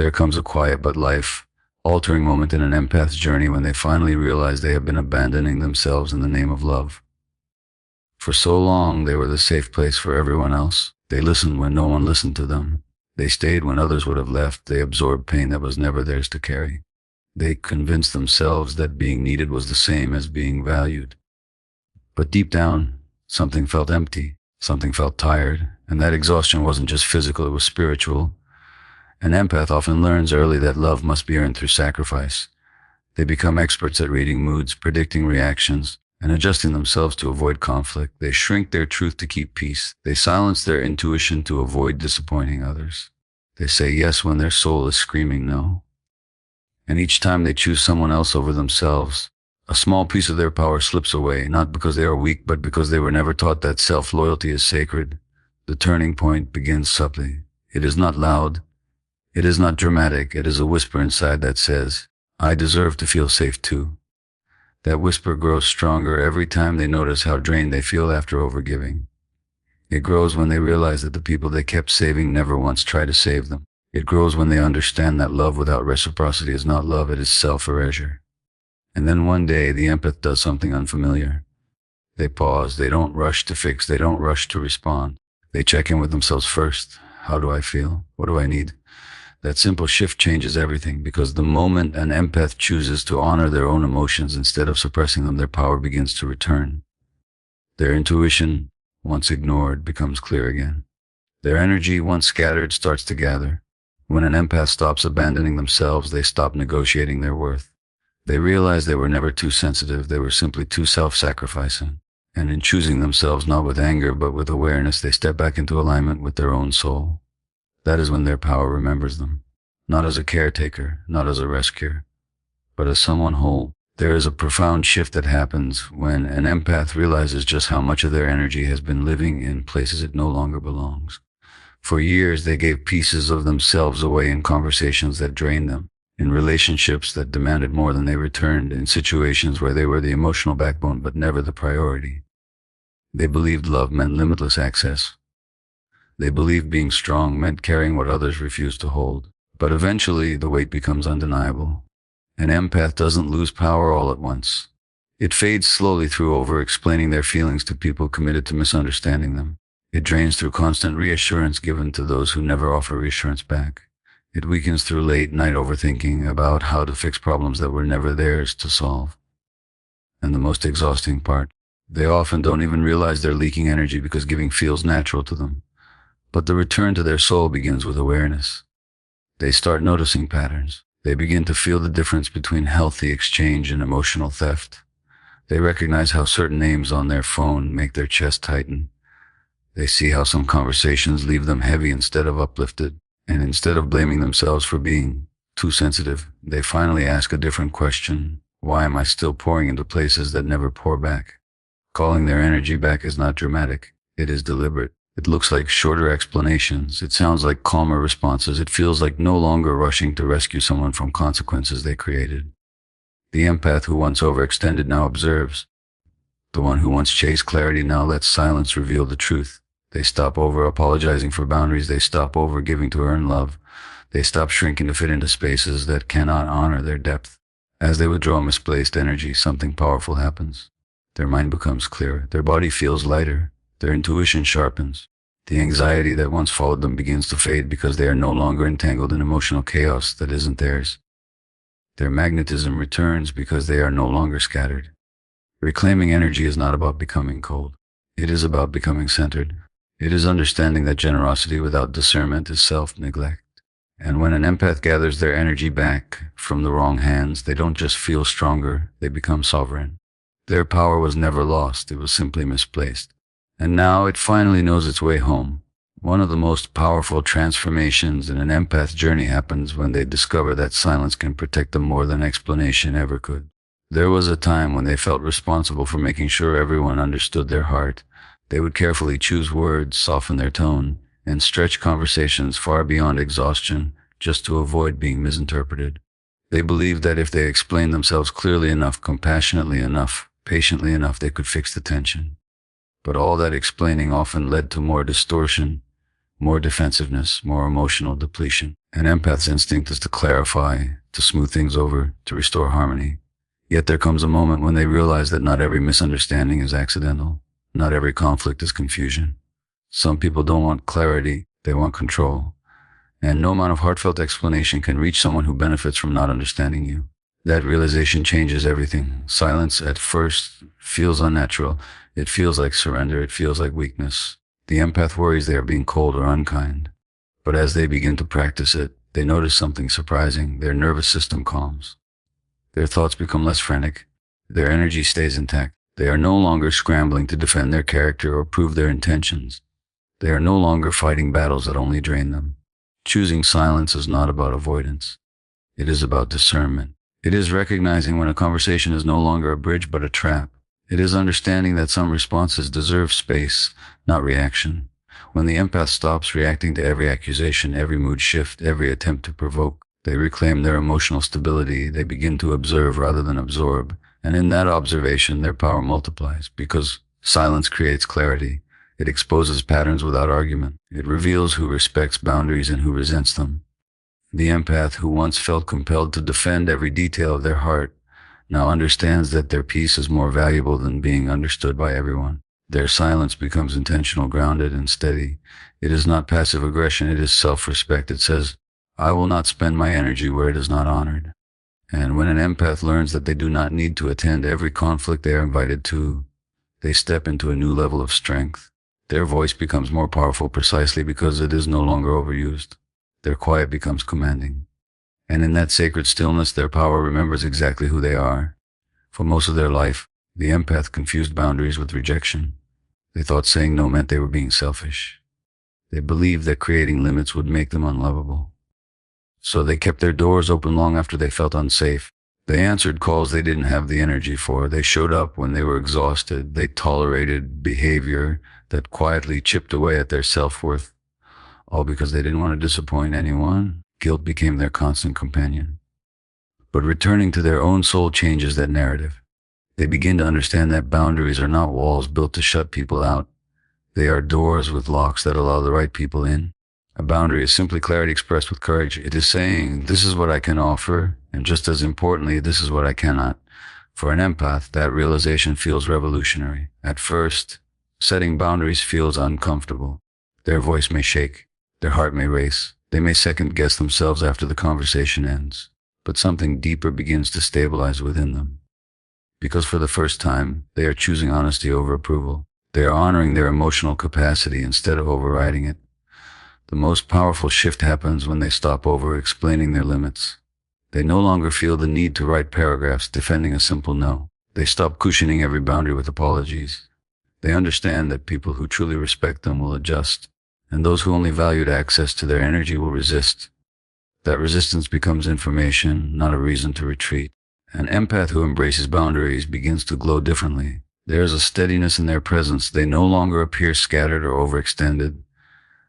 There comes a quiet but life-altering moment in an empath's journey when they finally realize they have been abandoning themselves in the name of love. For so long, they were the safe place for everyone else. They listened when no one listened to them. They stayed when others would have left. They absorbed pain that was never theirs to carry. They convinced themselves that being needed was the same as being valued. But deep down, something felt empty. Something felt tired. And that exhaustion wasn't just physical, it was spiritual. An empath often learns early that love must be earned through sacrifice. They become experts at reading moods, predicting reactions, and adjusting themselves to avoid conflict. They shrink their truth to keep peace. They silence their intuition to avoid disappointing others. They say yes when their soul is screaming no. And each time they choose someone else over themselves, a small piece of their power slips away, not because they are weak, but because they were never taught that self-loyalty is sacred. The turning point begins subtly. It is not loud. It is not dramatic. It is a whisper inside that says, I deserve to feel safe too. That whisper grows stronger every time they notice how drained they feel after overgiving. It grows when they realize that the people they kept saving never once tried to save them. It grows when they understand that love without reciprocity is not love, it is self-erasure. And then one day, the empath does something unfamiliar. They pause. They don't rush to fix. They don't rush to respond. They check in with themselves first. How do I feel? What do I need? That simple shift changes everything, because the moment an empath chooses to honor their own emotions instead of suppressing them, their power begins to return. Their intuition, once ignored, becomes clear again. Their energy, once scattered, starts to gather. When an empath stops abandoning themselves, they stop negotiating their worth. They realize they were never too sensitive, they were simply too self-sacrificing. And in choosing themselves not with anger but with awareness, they step back into alignment with their own soul. That is when their power remembers them, not as a caretaker, not as a rescuer, but as someone whole. There is a profound shift that happens when an empath realizes just how much of their energy has been living in places it no longer belongs. For years, they gave pieces of themselves away in conversations that drained them, in relationships that demanded more than they returned, in situations where they were the emotional backbone but never the priority. They believed love meant limitless access. They believed being strong meant carrying what others refused to hold. But eventually, the weight becomes undeniable. An empath doesn't lose power all at once. It fades slowly through over-explaining their feelings to people committed to misunderstanding them. It drains through constant reassurance given to those who never offer reassurance back. It weakens through late-night overthinking about how to fix problems that were never theirs to solve. And the most exhausting part, they often don't even realize they're leaking energy because giving feels natural to them. But the return to their soul begins with awareness. They start noticing patterns. They begin to feel the difference between healthy exchange and emotional theft. They recognize how certain names on their phone make their chest tighten. They see how some conversations leave them heavy instead of uplifted. And instead of blaming themselves for being too sensitive, they finally ask a different question. Why am I still pouring into places that never pour back? Calling their energy back is not dramatic. It is deliberate. It looks like shorter explanations. It sounds like calmer responses. It feels like no longer rushing to rescue someone from consequences they created. The empath who once overextended now observes. The one who once chased clarity now lets silence reveal the truth. They stop over-apologizing for boundaries. They stop over-giving to earn love. They stop shrinking to fit into spaces that cannot honor their depth. As they withdraw misplaced energy, something powerful happens. Their mind becomes clearer. Their body feels lighter. Their intuition sharpens. The anxiety that once followed them begins to fade because they are no longer entangled in emotional chaos that isn't theirs. Their magnetism returns because they are no longer scattered. Reclaiming energy is not about becoming cold. It is about becoming centered. It is understanding that generosity without discernment is self-neglect. And when an empath gathers their energy back from the wrong hands, they don't just feel stronger, they become sovereign. Their power was never lost, it was simply misplaced. And now it finally knows its way home. One of the most powerful transformations in an empath's journey happens when they discover that silence can protect them more than explanation ever could. There was a time when they felt responsible for making sure everyone understood their heart. They would carefully choose words, soften their tone, and stretch conversations far beyond exhaustion just to avoid being misinterpreted. They believed that if they explained themselves clearly enough, compassionately enough, patiently enough, they could fix the tension. But all that explaining often led to more distortion, more defensiveness, more emotional depletion. An empath's instinct is to clarify, to smooth things over, to restore harmony. Yet there comes a moment when they realize that not every misunderstanding is accidental. Not every conflict is confusion. Some people don't want clarity, they want control. And no amount of heartfelt explanation can reach someone who benefits from not understanding you. That realization changes everything. Silence at first feels unnatural. It feels like surrender. It feels like weakness. The empath worries they are being cold or unkind. But as they begin to practice it, they notice something surprising. Their nervous system calms. Their thoughts become less frantic. Their energy stays intact. They are no longer scrambling to defend their character or prove their intentions. They are no longer fighting battles that only drain them. Choosing silence is not about avoidance. It is about discernment. It is recognizing when a conversation is no longer a bridge but a trap. It is understanding that some responses deserve space, not reaction. When the empath stops reacting to every accusation, every mood shift, every attempt to provoke, they reclaim their emotional stability. They begin to observe rather than absorb. And in that observation, their power multiplies because silence creates clarity. It exposes patterns without argument. It reveals who respects boundaries and who resents them. The empath who once felt compelled to defend every detail of their heart now understands that their peace is more valuable than being understood by everyone. Their silence becomes intentional, grounded, and steady. It is not passive aggression, it is self-respect. It says, I will not spend my energy where it is not honored. And when an empath learns that they do not need to attend every conflict they are invited to, they step into a new level of strength. Their voice becomes more powerful precisely because it is no longer overused. Their quiet becomes commanding. And in that sacred stillness, their power remembers exactly who they are. For most of their life, the empath confused boundaries with rejection. They thought saying no meant they were being selfish. They believed that creating limits would make them unlovable. So they kept their doors open long after they felt unsafe. They answered calls they didn't have the energy for. They showed up when they were exhausted. They tolerated behavior that quietly chipped away at their self-worth. All because they didn't want to disappoint anyone. Guilt became their constant companion. But returning to their own soul changes that narrative. They begin to understand that boundaries are not walls built to shut people out. They are doors with locks that allow the right people in. A boundary is simply clarity expressed with courage. It is saying, this is what I can offer, and just as importantly, this is what I cannot. For an empath, that realization feels revolutionary. At first, setting boundaries feels uncomfortable. Their voice may shake. Their heart may race. They may second-guess themselves after the conversation ends. But something deeper begins to stabilize within them. Because for the first time, they are choosing honesty over approval. They are honoring their emotional capacity instead of overriding it. The most powerful shift happens when they stop over-explaining their limits. They no longer feel the need to write paragraphs defending a simple no. They stop cushioning every boundary with apologies. They understand that people who truly respect them will adjust, and those who only valued access to their energy will resist. That resistance becomes information, not a reason to retreat. An empath who embraces boundaries begins to glow differently. There is a steadiness in their presence. They no longer appear scattered or overextended.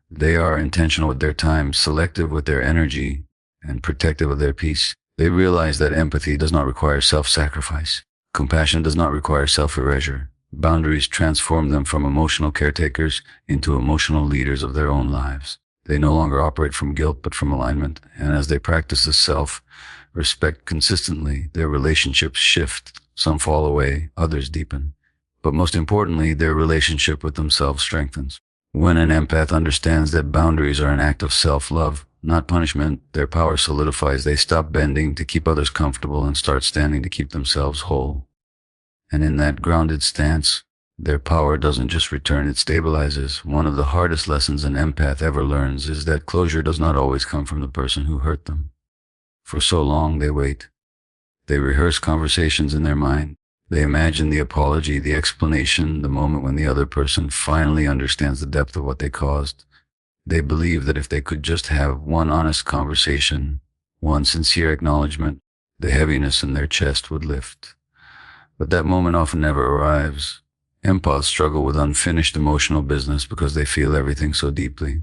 They are intentional with their time, selective with their energy, and protective of their peace. They realize that empathy does not require self-sacrifice. Compassion does not require self-erasure. Boundaries transform them from emotional caretakers into emotional leaders of their own lives. They no longer operate from guilt but from alignment, and as they practice the self-respect consistently, their relationships shift. Some fall away, others deepen. But most importantly, their relationship with themselves strengthens. When an empath understands that boundaries are an act of self-love, not punishment, their power solidifies. They stop bending to keep others comfortable and start standing to keep themselves whole. And in that grounded stance, their power doesn't just return, it stabilizes. One of the hardest lessons an empath ever learns is that closure does not always come from the person who hurt them. For so long, they wait. They rehearse conversations in their mind. They imagine the apology, the explanation, the moment when the other person finally understands the depth of what they caused. They believe that if they could just have one honest conversation, one sincere acknowledgement, the heaviness in their chest would lift. But that moment often never arrives. Empaths struggle with unfinished emotional business because they feel everything so deeply.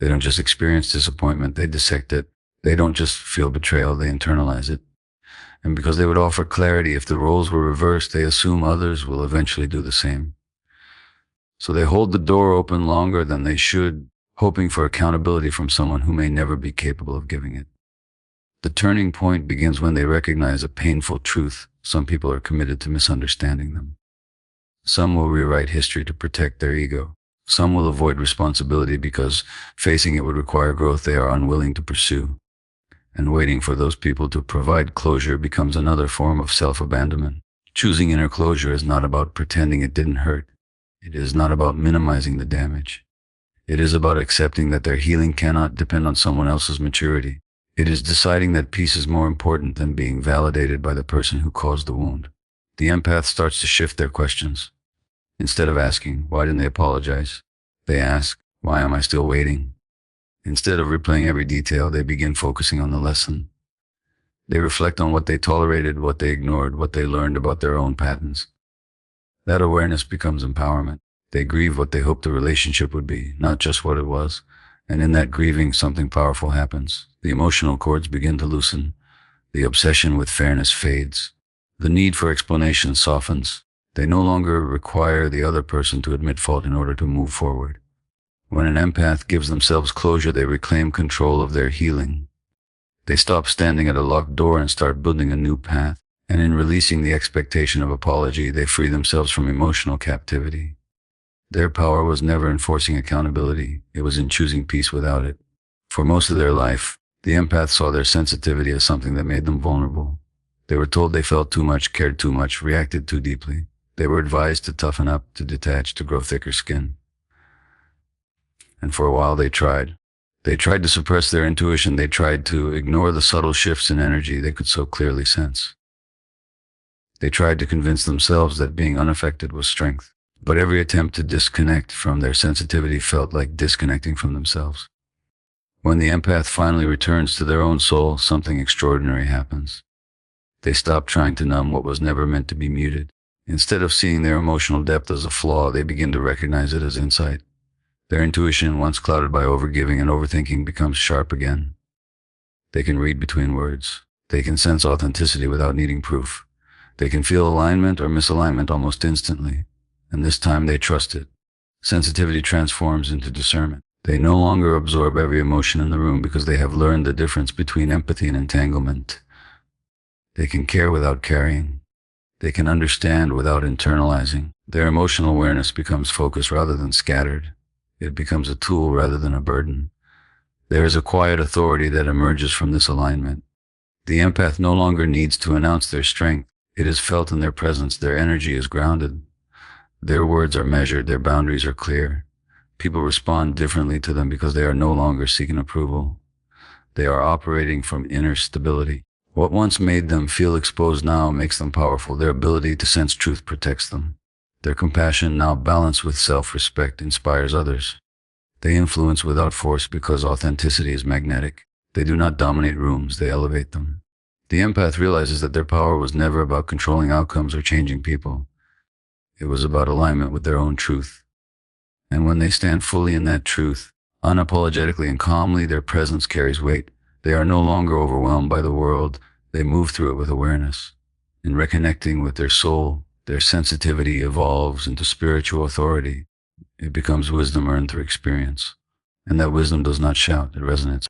They don't just experience disappointment, they dissect it. They don't just feel betrayal, they internalize it. And because they would offer clarity if the roles were reversed, they assume others will eventually do the same. So they hold the door open longer than they should, hoping for accountability from someone who may never be capable of giving it. The turning point begins when they recognize a painful truth: some people are committed to misunderstanding them. Some will rewrite history to protect their ego. Some will avoid responsibility because facing it would require growth they are unwilling to pursue. And waiting for those people to provide closure becomes another form of self-abandonment. Choosing inner closure is not about pretending it didn't hurt. It is not about minimizing the damage. It is about accepting that their healing cannot depend on someone else's maturity. It is deciding that peace is more important than being validated by the person who caused the wound. The empath starts to shift their questions. Instead of asking, "Why didn't they apologize?" they ask, "Why am I still waiting?" Instead of replaying every detail, they begin focusing on the lesson. They reflect on what they tolerated, what they ignored, what they learned about their own patterns. That awareness becomes empowerment. They grieve what they hoped the relationship would be, not just what it was. And in that grieving, something powerful happens. The emotional cords begin to loosen. The obsession with fairness fades. The need for explanation softens. They no longer require the other person to admit fault in order to move forward. When an empath gives themselves closure, they reclaim control of their healing. They stop standing at a locked door and start building a new path. And in releasing the expectation of apology, they free themselves from emotional captivity. Their power was never in forcing accountability. It was in choosing peace without it. For most of their life, the empath saw their sensitivity as something that made them vulnerable. They were told they felt too much, cared too much, reacted too deeply. They were advised to toughen up, to detach, to grow thicker skin. And for a while they tried. They tried to suppress their intuition. They tried to ignore the subtle shifts in energy they could so clearly sense. They tried to convince themselves that being unaffected was strength. But every attempt to disconnect from their sensitivity felt like disconnecting from themselves. When the empath finally returns to their own soul, something extraordinary happens. They stop trying to numb what was never meant to be muted. Instead of seeing their emotional depth as a flaw, they begin to recognize it as insight. Their intuition, once clouded by overgiving and overthinking, becomes sharp again. They can read between words. They can sense authenticity without needing proof. They can feel alignment or misalignment almost instantly. And this time they trust it. Sensitivity transforms into discernment. They no longer absorb every emotion in the room because they have learned the difference between empathy and entanglement. They can care without carrying. They can understand without internalizing. Their emotional awareness becomes focused rather than scattered. It becomes a tool rather than a burden. There is a quiet authority that emerges from this alignment. The empath no longer needs to announce their strength. It is felt in their presence. Their energy is grounded. Their words are measured. Their boundaries are clear. People respond differently to them because they are no longer seeking approval. They are operating from inner stability. What once made them feel exposed now makes them powerful. Their ability to sense truth protects them. Their compassion, now balanced with self-respect, inspires others. They influence without force because authenticity is magnetic. They do not dominate rooms, they elevate them. The empath realizes that their power was never about controlling outcomes or changing people. It was about alignment with their own truth. And when they stand fully in that truth, unapologetically and calmly, their presence carries weight. They are no longer overwhelmed by the world. They move through it with awareness. In reconnecting with their soul, their sensitivity evolves into spiritual authority. It becomes wisdom earned through experience. And that wisdom does not shout, it resonates.